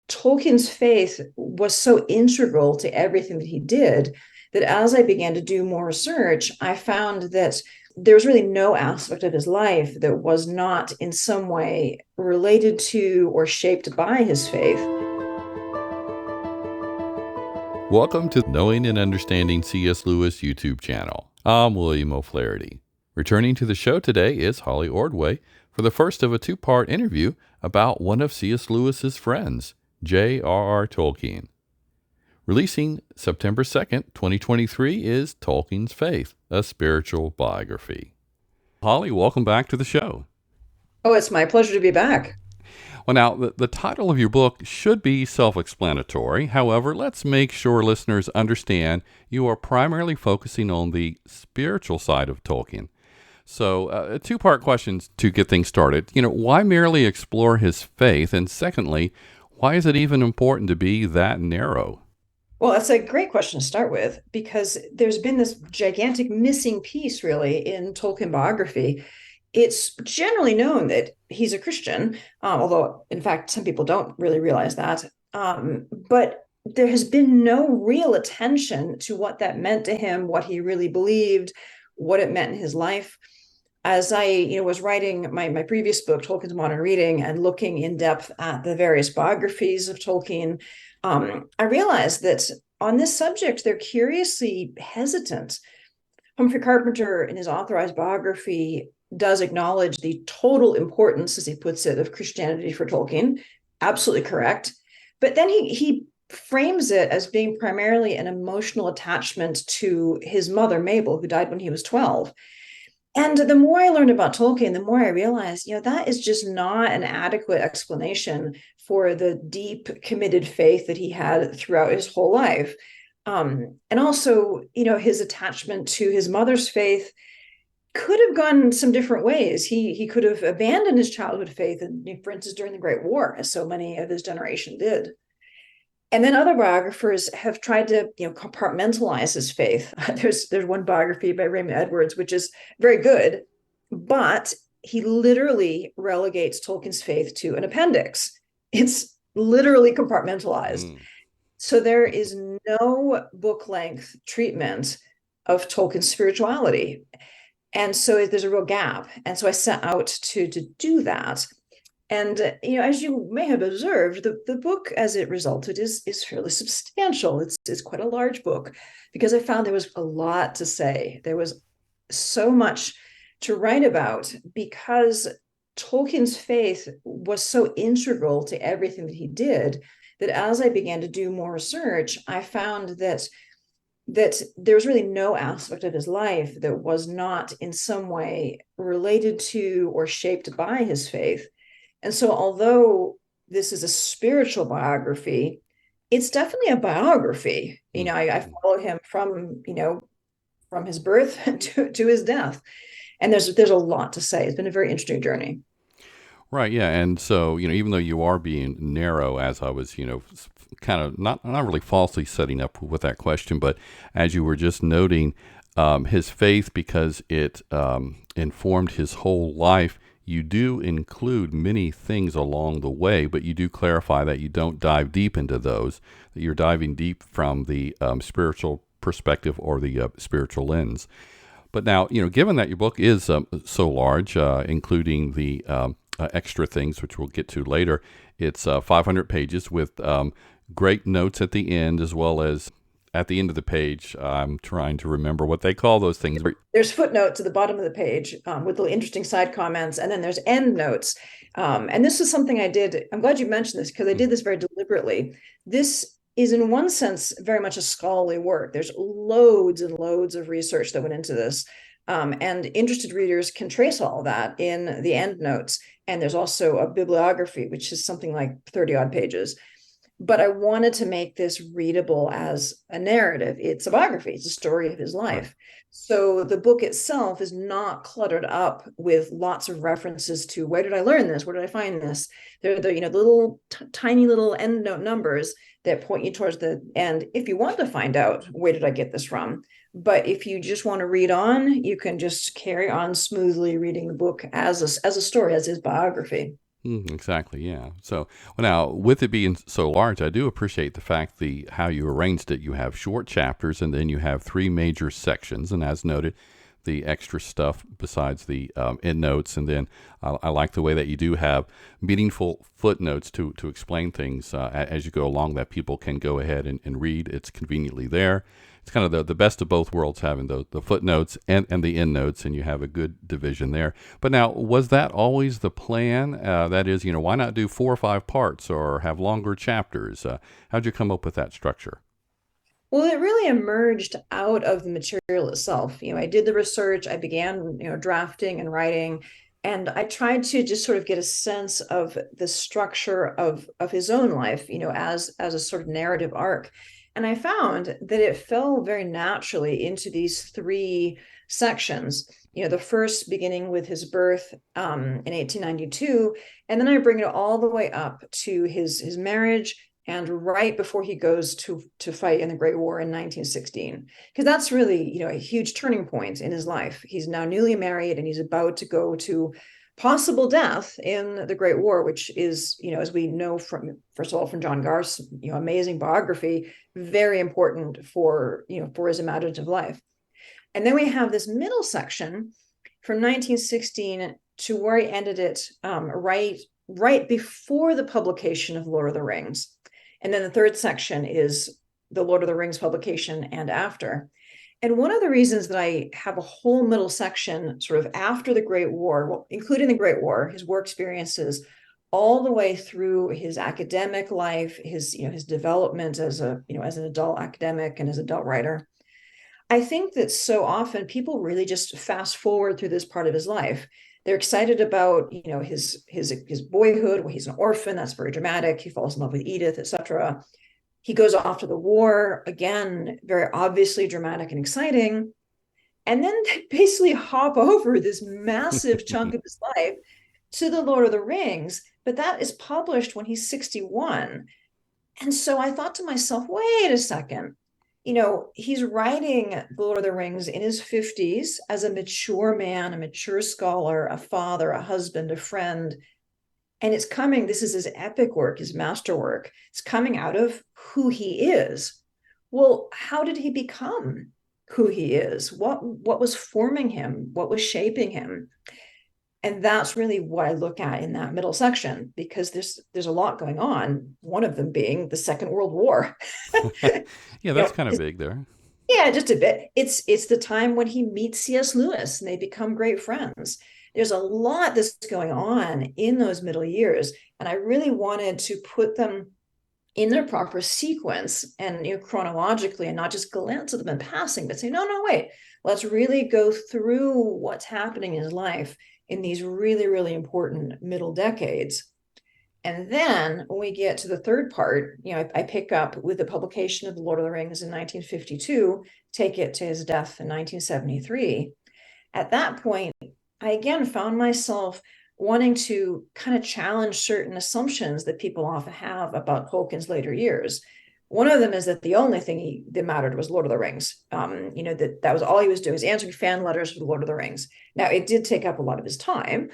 Tolkien's faith was so integral to everything that he did that as I began to do more research, I found that there was really no aspect of his life that was not in some way related to or shaped by his faith. Welcome to Knowing and Understanding C.S. Lewis YouTube channel. I'm William O'Flaherty. Returning to the show today is Holly Ordway for the first of a two-part interview about one of C.S. Lewis's friends, J.R.R. Tolkien. Releasing September 2nd, 2023 is Tolkien's Faith, a Spiritual Biography. Holly, welcome back to the show. Oh, it's my pleasure to be back. Well, now, the title of your book should be self-explanatory. However, let's make sure listeners understand you are primarily focusing on the spiritual side of Tolkien. So, two-part questions to get things started. Why merely explore his faith? And secondly, why is it even important to be that narrow? Well, that's a great question to start with, because there's been this gigantic missing piece, really, in Tolkien biography. It's generally known that he's a Christian, although, in fact, some people don't really realize that. But there has been no real attention to what that meant to him, what he really believed, what it meant in his life. As I was writing my previous book, Tolkien's Modern Reading, and looking in depth at the various biographies of Tolkien, I realized that on this subject, they're curiously hesitant. Humphrey Carpenter, in his authorized biography, does acknowledge the total importance, as he puts it, of Christianity for Tolkien. Absolutely correct. But then he frames it as being primarily an emotional attachment to his mother, Mabel, who died when he was 12. And the more I learned about Tolkien, the more I realized, that is just not an adequate explanation for the deep, committed faith that he had throughout his whole life. And also, his attachment to his mother's faith could have gone some different ways. He could have abandoned his childhood faith, and for instance, during the Great War, as so many of his generation did. And then other biographers have tried to, compartmentalize his faith. There's one biography by Raymond Edwards, which is very good, but he literally relegates Tolkien's faith to an appendix. It's literally compartmentalized. So there is no book-length treatment of Tolkien's spirituality. And so there's a real gap. And so I set out to do that. And, as you may have observed, the book as it resulted is fairly substantial. It's quite a large book, because I found there was a lot to say. There was so much to write about, because Tolkien's faith was so integral to everything that he did, that as I began to do more research, I found that there was really no aspect of his life that was not in some way related to or shaped by his faith. And so although this is a spiritual biography, it's definitely a biography. I follow him from his birth to his death. And there's a lot to say. It's been a very interesting journey. Right, yeah. And so, even though you are being narrow, as I was, kind of not really falsely setting up with that question, but as you were just noting, his faith, because it informed his whole life, you do include many things along the way, but you do clarify that you don't dive deep into those, that you're diving deep from the spiritual perspective or the spiritual lens. But now, given that your book is so large, including the extra things, which we'll get to later, it's 500 pages with great notes at the end, as well as at the end of the page. I'm trying to remember what they call those things. There's footnotes at the bottom of the page with little interesting side comments, and then there's end notes. And this is something I did. I'm glad you mentioned this, because I did this very deliberately. This is, in one sense, very much a scholarly work. There's loads and loads of research that went into this. And interested readers can trace all of that in the end notes. And there's also a bibliography, which is something like 30 odd pages. But I wanted to make this readable as a narrative. It's a biography. It's a story of his life. Right. So the book itself is not cluttered up with lots of references to where did I learn this? Where did I find this? They're the little tiny little end note numbers that point you towards the end if you want to find out where did I get this from. But if you just want to read on, you can just carry on smoothly reading the book as a story, as his biography. Exactly, yeah. So, well, now with it being so large, I do appreciate the fact the how you arranged it. You have short chapters, and then you have three major sections, and as noted, the extra stuff besides the endnotes, and then I like the way that you do have meaningful footnotes to explain things as you go along that people can go ahead and read. It's conveniently there. It's kind of the best of both worlds, having the footnotes and the endnotes, and you have a good division there. But now, was that always the plan? That is, why not do 4 or 5 parts or have longer chapters? How'd you come up with that structure? Well, it really emerged out of the material itself. I did the research, I began, drafting and writing, and I tried to just sort of get a sense of the structure of his own life, as a sort of narrative arc. And I found that it fell very naturally into these three sections. The first beginning with his birth in 1892, and then I bring it all the way up to his marriage and right before he goes to fight in the Great War in 1916, because that's really a huge turning point in his life. He's now newly married and he's about to go to possible death in the Great War, which is, as we know from, first of all, from John Garth's amazing biography, very important for for his imaginative life. And then we have this middle section from 1916 to where he ended it, right before the publication of Lord of the Rings. And then the third section is the Lord of the Rings publication and after. And one of the reasons that I have a whole middle section sort of after the Great War, well, including the Great War, his war experiences, all the way through his academic life, his development as as an adult academic and as an adult writer. I think that so often people really just fast forward through this part of his life. They're excited about his boyhood. Well, he's an orphan. That's very dramatic. He falls in love with Edith, etc. He goes off to the war, again, very obviously dramatic and exciting. And then they basically hop over this massive chunk of his life to the Lord of the Rings. But that is published when he's 61. And so I thought to myself, wait a second. He's writing The Lord of the Rings in his 50s as a mature man, a mature scholar, a father, a husband, a friend. And this is his epic work, his masterwork. It's coming out of who he is. Well, how did he become who he is? What was forming him? What was shaping him? And that's really what I look at in that middle section, because there's a lot going on. One of them being the Second World War. Yeah, that's kind of big there. Yeah, just a bit. It's the time when he meets C.S. Lewis and they become great friends. There's a lot that's going on in those middle years, and I really wanted to put them in their proper sequence and chronologically, and not just glance at them in passing, but say, no, wait, let's really go through what's happening in his life in these really, really important middle decades. And then when we get to the third part, I pick up with the publication of The Lord of the Rings in 1952, take it to his death in 1973. At that point, I again found myself wanting to kind of challenge certain assumptions that people often have about Tolkien's later years. One of them is that the only thing that mattered was Lord of the Rings. That was all he was doing, is answering fan letters for the Lord of the Rings. Now, it did take up a lot of his time,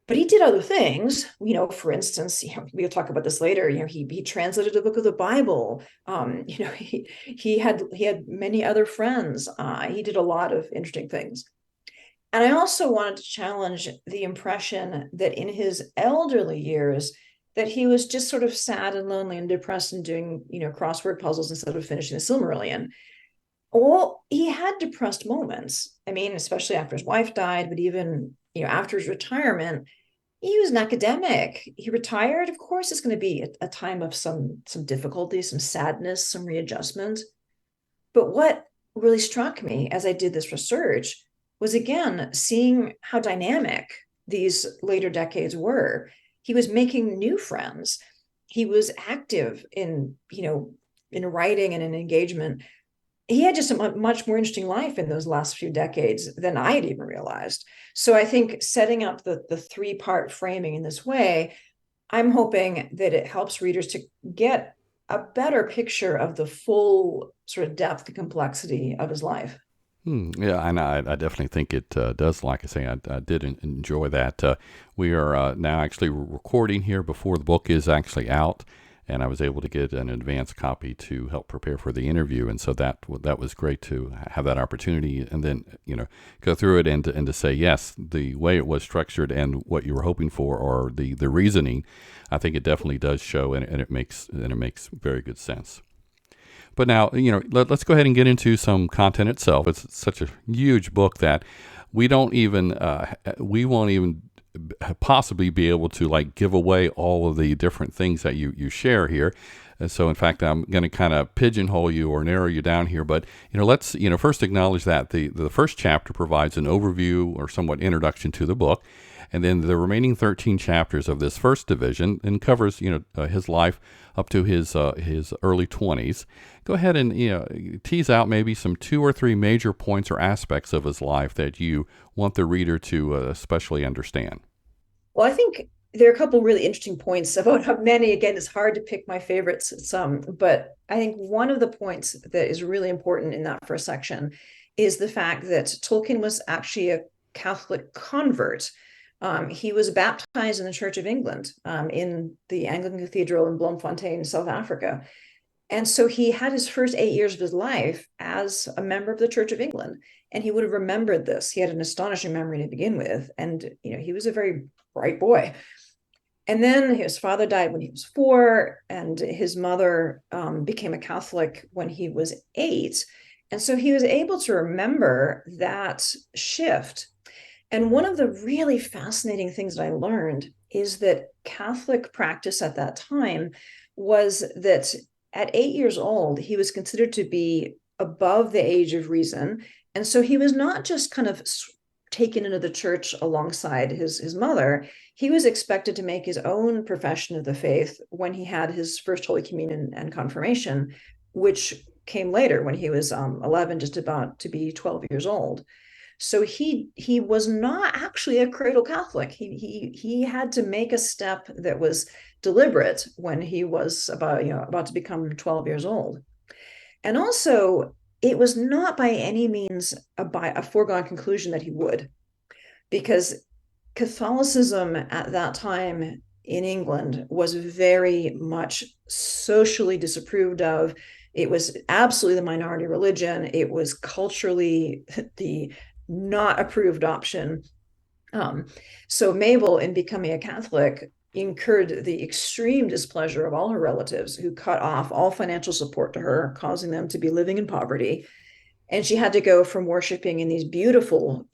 but he did other things. For instance, we'll talk about this later. He translated a book of the Bible. He had many other friends. He did a lot of interesting things. And I also wanted to challenge the impression that in his elderly years, that he was just sort of sad and lonely and depressed and doing, crossword puzzles instead of finishing the Silmarillion. Well, he had depressed moments. I mean, especially after his wife died, but even, after his retirement, he was an academic. He retired. Of course, it's going to be a time of some difficulty, some sadness, some readjustment. But what really struck me as I did this research was, again, seeing how dynamic these later decades were. He was making new friends. He was active in writing and in engagement. He had just a much more interesting life in those last few decades than I had even realized. So I think setting up the three-part framing in this way, I'm hoping that it helps readers to get a better picture of the full sort of depth and complexity of his life. Yeah, and I definitely think it does. Like I say, I did enjoy that. We are now actually recording here before the book is actually out, and I was able to get an advance copy to help prepare for the interview, and so that was great to have that opportunity, and then go through it and to say yes, the way it was structured and what you were hoping for, or the reasoning, I think it definitely does show, and it makes very good sense. But now, let's go ahead and get into some content itself. It's such a huge book that we won't even possibly be able to like give away all of the different things that you share here. And so, in fact, I'm going to kind of pigeonhole you or narrow you down here. But let's first acknowledge that the first chapter provides an overview or somewhat introduction to the book, and then the remaining 13 chapters of this first division and covers his life up to his early 20s. Go ahead and tease out maybe some 2 or 3 major points or aspects of his life that you want the reader to especially understand. Well, I think there are a couple really interesting points about how many. Again, it's hard to pick my favorites, some, but I think one of the points that is really important in that first section is the fact that Tolkien was actually a Catholic convert. He was baptized in the Church of England, in the Anglican Cathedral in Bloemfontein, South Africa. And so he had his first 8 years of his life as a member of the Church of England. And he would have remembered this. He had an astonishing memory to begin with. And, he was a very bright boy. And then his father died when he was 4, and his mother became a Catholic when he was 8. And so he was able to remember that shift. And one of the really fascinating things that I learned is that Catholic practice at that time was that at 8 years old, he was considered to be above the age of reason. And so he was not just kind of taken into the church alongside his mother. He was expected to make his own profession of the faith when he had his first Holy Communion and confirmation, which came later when he was 11, just about to be 12 years old. So he was not actually a cradle Catholic. He had to make a step that was deliberate when he was about to become 12 years old. And also, it was not by any means a foregone conclusion that he would, because Catholicism at that time in England was very much socially disapproved of. It was absolutely the minority religion. It was culturally the not approved option. So Mabel, in becoming a Catholic, incurred the extreme displeasure of all her relatives, who cut off all financial support to her, causing them to be living in poverty. And she had to go from worshiping in these beautiful,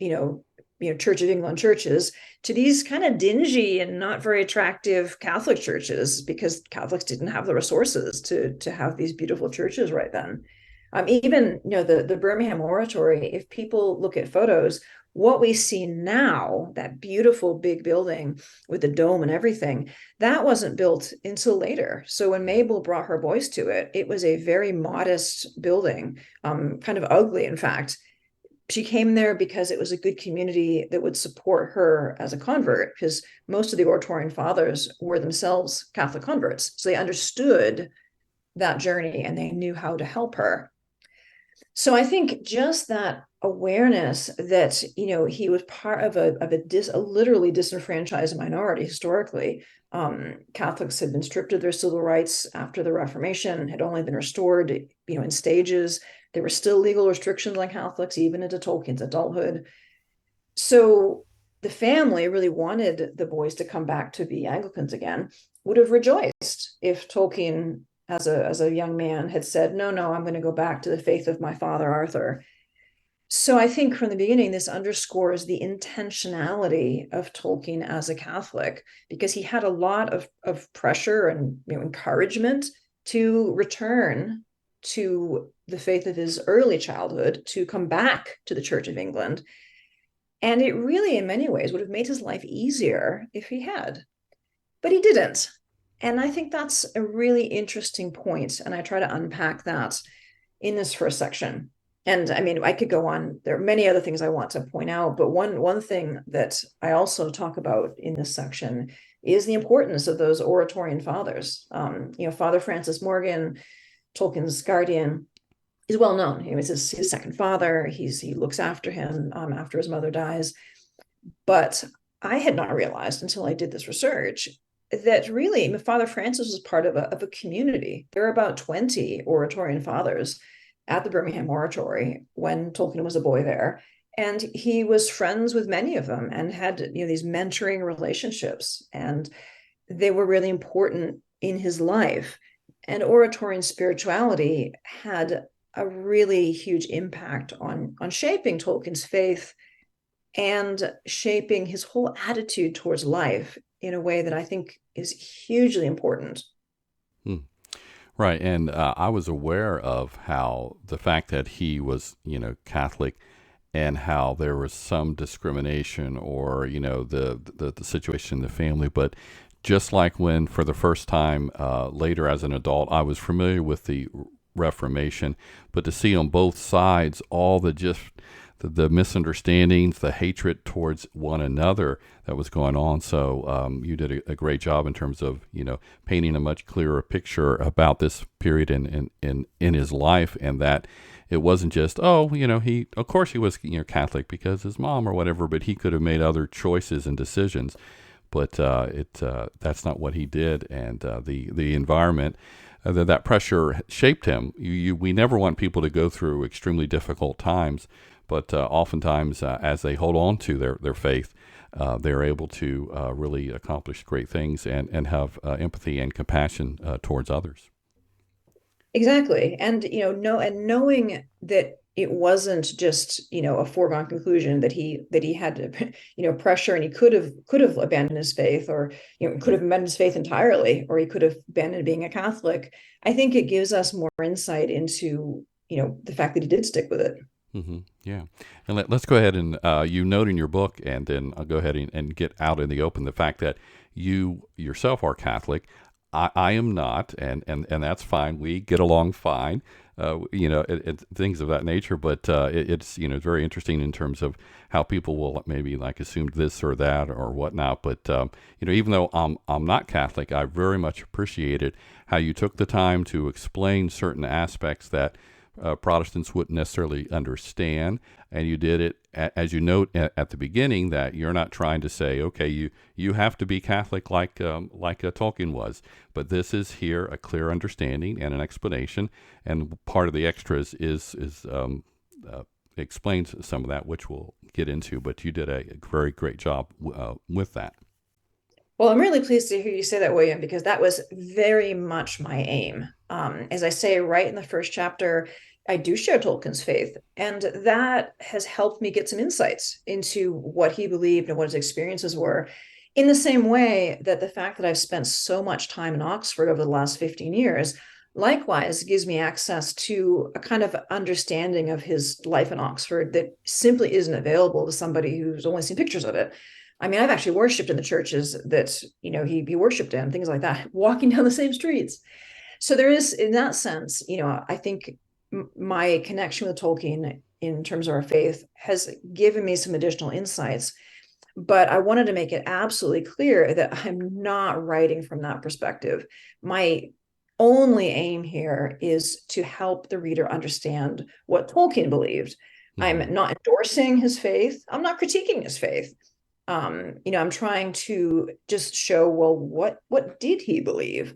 Church of England churches to these kind of dingy and not very attractive Catholic churches, because Catholics didn't have the resources to have these beautiful churches right then. Even the Birmingham Oratory, if people look at photos, what we see now, that beautiful big building with the dome and everything, that wasn't built until later. So when Mabel brought her boys to it, it was a very modest building, kind of ugly, in fact. She came there because it was a good community that would support her as a convert, because most of the Oratorian fathers were themselves Catholic converts. So they understood that journey and they knew how to help her. So I think just that awareness that, he was part of a literally disenfranchised minority historically. Catholics had been stripped of their civil rights after the Reformation, had only been restored, in stages. There were still legal restrictions on Catholics, even into Tolkien's adulthood. So the family really wanted the boys to come back to be Anglicans again, would have rejoiced if Tolkien, as a young man, had said, no, I'm going to go back to the faith of my father, Arthur. So I think from the beginning, this underscores the intentionality of Tolkien as a Catholic, because he had a lot of pressure and encouragement to return to the faith of his early childhood, to come back to the Church of England. And it really, in many ways, would have made his life easier if he had. But he didn't. And I think that's a really interesting point. And I try to unpack that in this first section. And I mean, I could go on. There are many other things I want to point out, but one thing that I also talk about in this section is the importance of those Oratorian fathers. Father Francis Morgan, Tolkien's guardian, he's well known. He was his second father. He looks after him after his mother dies. But I had not realized until I did this research that really Father Francis was part of a community. There are about 20 Oratorian fathers at the Birmingham Oratory when Tolkien was a boy there. And he was friends with many of them and had, these mentoring relationships. And they were really important in his life. And Oratorian spirituality had a really huge impact on shaping Tolkien's faith and shaping his whole attitude towards life in a way that I think is hugely important. Hmm. Right. And I was aware of how the fact that he was, Catholic, and how there was some discrimination or, the situation in the family. But just like when, for the first time later as an adult, I was familiar with the Reformation, but to see on both sides all the misunderstandings, the hatred towards one another that was going on. So you did a great job in terms of, painting a much clearer picture about this period in his life, and that it wasn't just, he, of course he was, Catholic because his mom or whatever, but he could have made other choices and decisions. But that's not what he did, and the environment, that pressure shaped him. We never want people to go through extremely difficult times, but oftentimes as they hold on to their faith, they're able to really accomplish great things and have empathy and compassion towards others. Exactly. And, knowing that it wasn't just, a foregone conclusion that he had to, pressure, and he could have abandoned his faith, or, could have abandoned his faith entirely, or he could have abandoned being a Catholic. I think it gives us more insight into, the fact that he did stick with it. Mm-hmm. Yeah. And let's go ahead and you note in your book, and then I'll go ahead and get out in the open, the fact that you yourself are Catholic. I am not, and that's fine. We get along fine, things of that nature. But it's very interesting in terms of how people will maybe like assume this or that or whatnot. But even though I'm not Catholic, I very much appreciated how you took the time to explain certain aspects that Protestants wouldn't necessarily understand, and you did it as you note at the beginning, that you're not trying to say, okay, you have to be Catholic like Tolkien was, but this is here a clear understanding and an explanation, and part of the extras is explains some of that, which we'll get into. But you did a very great job with that. Well, I'm really pleased to hear you say that, William, because that was very much my aim. As I say right in the first chapter, I do share Tolkien's faith, and that has helped me get some insights into what he believed and what his experiences were. In the same way that the fact that I've spent so much time in Oxford over the last 15 years, likewise gives me access to a kind of understanding of his life in Oxford that simply isn't available to somebody who's only seen pictures of it. I mean, I've actually worshipped in the churches that, he worshipped in, things like that, walking down the same streets. So there is, in that sense, I think my connection with Tolkien in terms of our faith has given me some additional insights. But I wanted to make it absolutely clear that I'm not writing from that perspective. My only aim here is to help the reader understand what Tolkien believed. Mm-hmm. I'm not endorsing his faith. I'm not critiquing his faith. I'm trying to just show, well, what did he believe?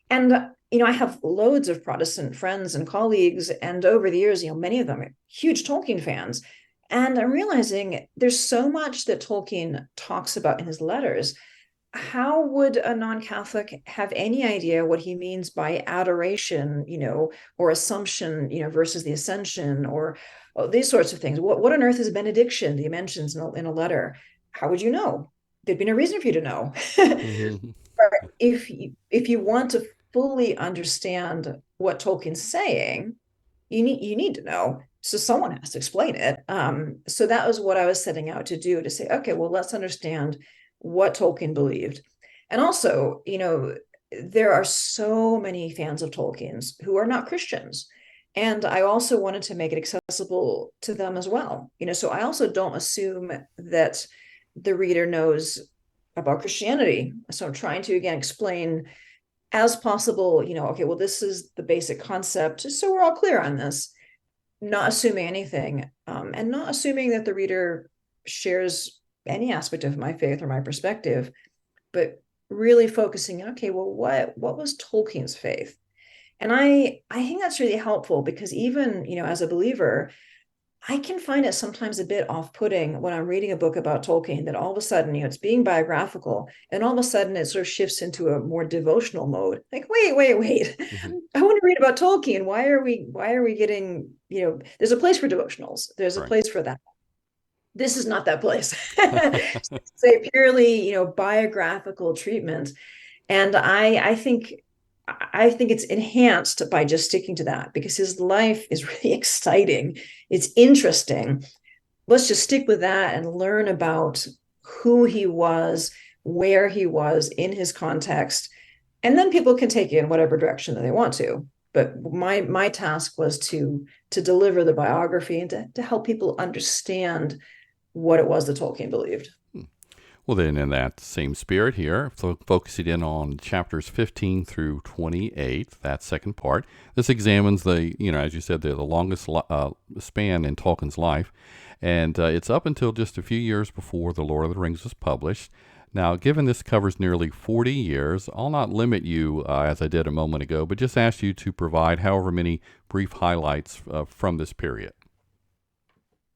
And, I have loads of Protestant friends and colleagues, and over the years, many of them are huge Tolkien fans. And I'm realizing there's so much that Tolkien talks about in his letters. How would a non-Catholic have any idea what he means by adoration, or assumption, versus the ascension, or these sorts of things? What on earth is a benediction that he mentions in a letter? How would you know? There'd be no reason for you to know. Mm-hmm. But if you want to fully understand what Tolkien's saying, you need to know. So someone has to explain it. So that was what I was setting out to do, to say, okay, well, let's understand what Tolkien believed. And also, there are so many fans of Tolkien's who are not Christians. And I also wanted to make it accessible to them as well. So I also don't assume that the reader knows about Christianity. So I'm trying to, again, explain as possible, okay, well, this is the basic concept, just so we're all clear on this. not assuming anything, and not assuming that the reader shares any aspect of my faith or my perspective, but really focusing, okay, well, what was Tolkien's faith? And I think that's really helpful because even, as a believer, I can find it sometimes a bit off-putting when I'm reading a book about Tolkien that all of a sudden, it's being biographical, and all of a sudden it sort of shifts into a more devotional mode. Like, wait. Hmm. I want to read about Tolkien. Why are we getting, there's a place for devotionals. There's a Right. place for that. This is not that place. It's a purely, biographical treatment. And I think it's enhanced by just sticking to that because his life is really exciting. It's interesting. Let's just stick with that and learn about who he was, where he was in his context, and then people can take it in whatever direction that they want to. But my task was to deliver the biography and to help people understand what it was that Tolkien believed. Well, then, in that same spirit here, focusing in on chapters 15 through 28, that second part, this examines as you said, the longest span in Tolkien's life. And it's up until just a few years before The Lord of the Rings was published. Now, given this covers nearly 40 years, I'll not limit you, as I did a moment ago, but just ask you to provide however many brief highlights from this period.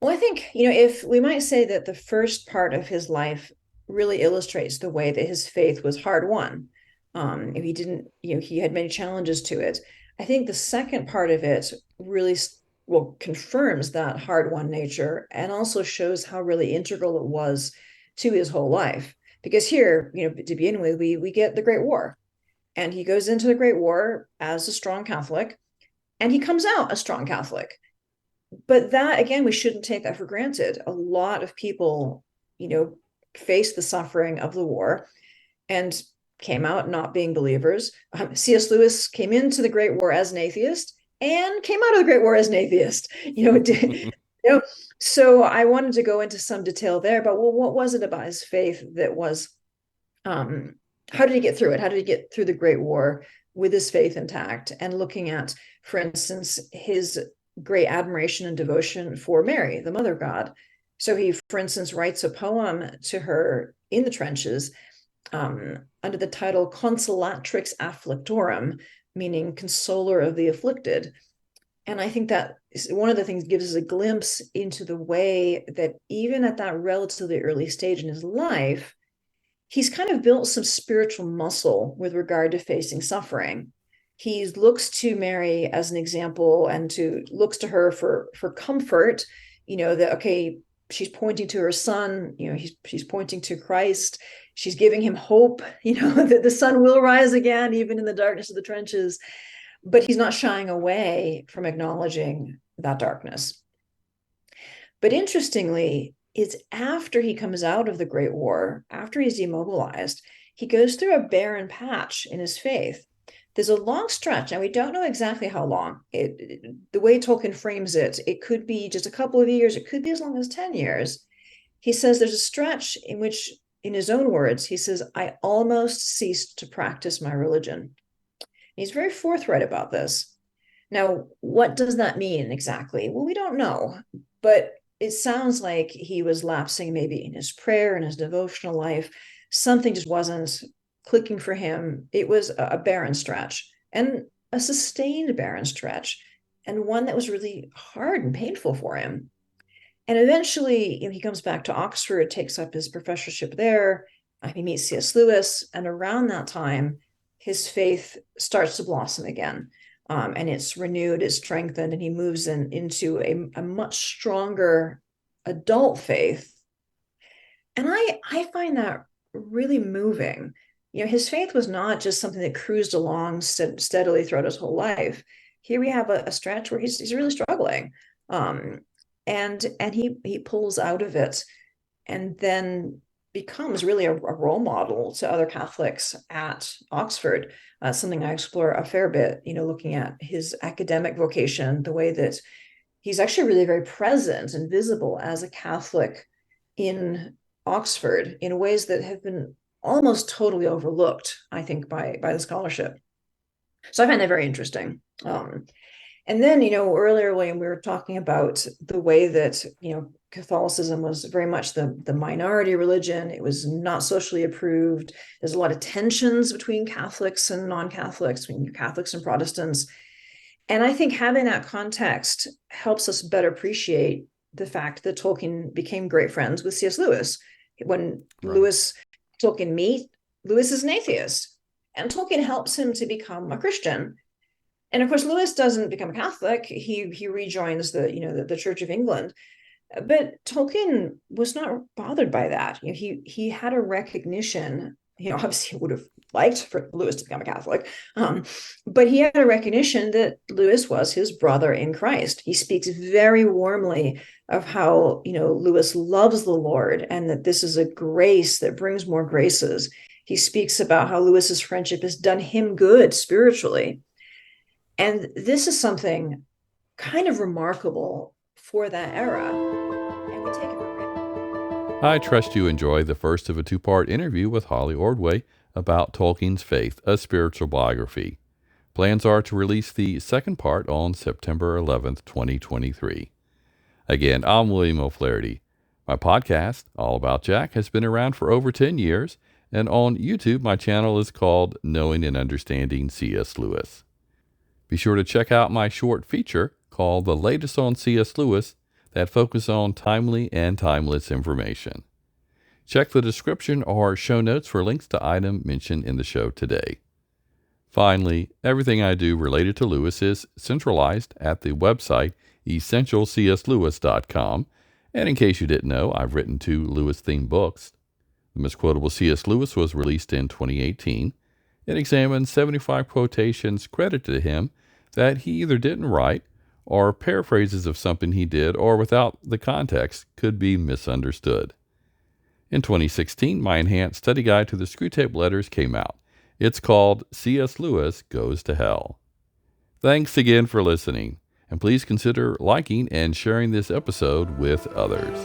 Well, I think, if we might say that the first part of his life really illustrates the way that his faith was hard won. If he didn't, he had many challenges to it. I think the second part of it really, well, confirms that hard won nature and also shows how really integral it was to his whole life. Because here, to begin with, we get the Great War, and he goes into the Great War as a strong Catholic, and he comes out a strong Catholic. But that, again, we shouldn't take that for granted. A lot of people, faced the suffering of the war and came out not being believers. C.S. Lewis came into the Great War as an atheist and came out of the Great War as an atheist. So I wanted to go into some detail there. But well, what was it about his faith that was? How did he get through it? How did he get through the Great War with his faith intact? And looking at, for instance, his great admiration and devotion for Mary, the Mother of God. So he, for instance, writes a poem to her in the trenches under the title Consolatrix Afflictorum, meaning consoler of the afflicted. And I think that one of the things gives us a glimpse into the way that even at that relatively early stage in his life, he's kind of built some spiritual muscle with regard to facing suffering. He looks to Mary as an example and looks to her for comfort, that, okay, she's pointing to her son, she's pointing to Christ. She's giving him hope, that the sun will rise again, even in the darkness of the trenches. But he's not shying away from acknowledging that darkness. But interestingly, it's after he comes out of the Great War, after he's demobilized, he goes through a barren patch in his faith. There's a long stretch, and we don't know exactly how long. The way Tolkien frames it, it could be just a couple of years, it could be as long as 10 years. He says there's a stretch in which, in his own words, he says, I almost ceased to practice my religion. And he's very forthright about this. Now, what does that mean exactly? Well, we don't know, but it sounds like he was lapsing maybe in his prayer and his devotional life. Something just wasn't clicking for him. It was a barren stretch, and a sustained barren stretch, and one that was really hard and painful for him. And eventually, he comes back to Oxford, takes up his professorship there. He meets C.S. Lewis, and around that time, his faith starts to blossom again. And it's renewed, it's strengthened, and he moves into a much stronger adult faith. And I find that really moving. His faith was not just something that cruised along steadily throughout his whole life. Here we have a stretch where he's really struggling, and he pulls out of it, and then becomes really a role model to other Catholics at Oxford. Something I explore a fair bit. Looking at his academic vocation, the way that he's actually really very present and visible as a Catholic in Oxford in ways that have been almost totally overlooked, I think, by the scholarship. So I find that very interesting. And then, earlier, William, we were talking about the way that, Catholicism was very much the minority religion. It was not socially approved. There's a lot of tensions between Catholics and non-Catholics, between Catholics and Protestants. And I think having that context helps us better appreciate the fact that Tolkien became great friends with C.S. Lewis. When Right. Tolkien meet, Lewis is an atheist, and Tolkien helps him to become a Christian. And of course, Lewis doesn't become a Catholic. He rejoins the Church of England. But Tolkien was not bothered by that. He had a recognition. Obviously, he would have liked for Lewis to become a Catholic, but he had a recognition that Lewis was his brother in Christ. He speaks very warmly of how Lewis loves the Lord and that this is a grace that brings more graces. He speaks about how Lewis's friendship has done him good spiritually, and this is something kind of remarkable for that era, and we take it for granted. I trust you enjoy the first of a two-part interview with Holly Ordway about Tolkien's Faith, a Spiritual Biography. Plans are to release the second part on September 11th, 2023. Again, I'm William O'Flaherty. My podcast, All About Jack, has been around for over 10 years, and on YouTube, my channel is called Knowing and Understanding C.S. Lewis. Be sure to check out my short feature called The Latest on C.S. Lewis that focus on timely and timeless information. Check the description or show notes for links to items mentioned in the show today. Finally, everything I do related to Lewis is centralized at the website essentialcslewis.com, and in case you didn't know, I've written 2 Lewis-themed books. The Misquotable C.S. Lewis was released in 2018. It examines 75 quotations credited to him that he either didn't write or paraphrases of something he did or without the context could be misunderstood. In 2016, my enhanced study guide to the Screwtape Letters came out. It's called C.S. Lewis Goes to Hell. Thanks again for listening, and please consider liking and sharing this episode with others.